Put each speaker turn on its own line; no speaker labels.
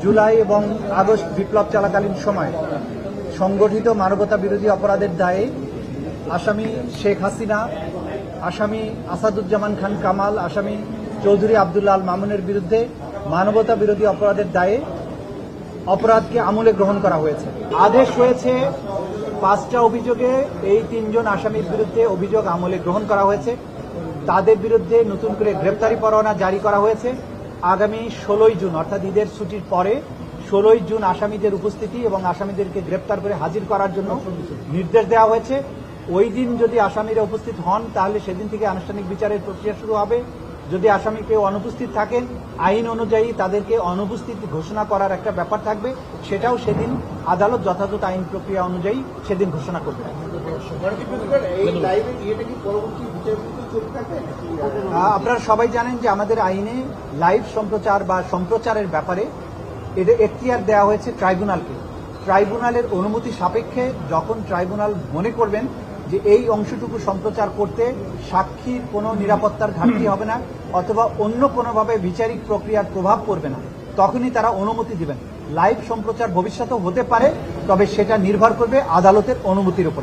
জুলাই এবং আগস্ট বিপ্লব চলাকালীন সময় সংগঠিত মানবতা বিরোধী অপরাধের দায়ে আসামি শেখ হাসিনা, আসামি আসাদুজ্জামান খান কামাল, আসামি চৌধুরী আব্দুল্লাহ আল মামুনের বিরুদ্ধে মানবতা বিরোধী অপরাধের দায়ে অপরাধকে আমলে গ্রহণ করা হয়েছে। আদেশ হয়েছে 5টা অভিযোগে এই 3 জন আসামির বিরুদ্ধে অভিযোগ আমলে গ্রহণ করা হয়েছে। তাদের বিরুদ্ধে নতুন করে গ্রেপ্তারি পরোয়ানা জারি করা হয়েছে। আগামী 16ই জুন অর্থাৎ ঈদের ছুটির পরে 16ই জুন আসামিদের উপস্থিতি এবং আসামিদেরকে গ্রেপ্তার করে হাজির করার জন্য নির্দেশ দেওয়া হয়েছে। ওই দিন যদি আসামিরা উপস্থিত হন তাহলে সেদিন থেকে আনুষ্ঠানিক বিচারের প্রক্রিয়া শুরু হবে। যদি আসামি কেউ অনুপস্থিত থাকেন, আইন অনুযায়ী তাদেরকে অনুপস্থিত ঘোষণা করার একটা ব্যাপার থাকবে, সেটাও সেদিন আদালত যথাযথ আইন প্রক্রিয়া অনুযায়ী সেদিন ঘোষণা করবে। আপনারা সবাই জানেন যে আমাদের আইনে লাইভ সম্প্রচার বা সম্প্রচারের ব্যাপারে এটা এখতিয়ার দেওয়া হয়েছে ট্রাইব্যুনালকে। ট্রাইব্যুনালের অনুমতি সাপেক্ষে যখন ট্রাইব্যুনাল মনে করবেন যে এই অংশটুকু সম্প্রচার করতে সাক্ষীর কোনো নিরাপত্তার ঘাটতি হবে না অথবা অন্য কোনোভাবে বিচারিক প্রক্রিয়ার প্রভাব পড়বে না, তখনই তারা অনুমতি দিবেন। লাইভ সম্প্রচার ভবিষ্যতেও হতে পারে, তবে সেটা নির্ভর করবে আদালতের অনুমতির উপরে।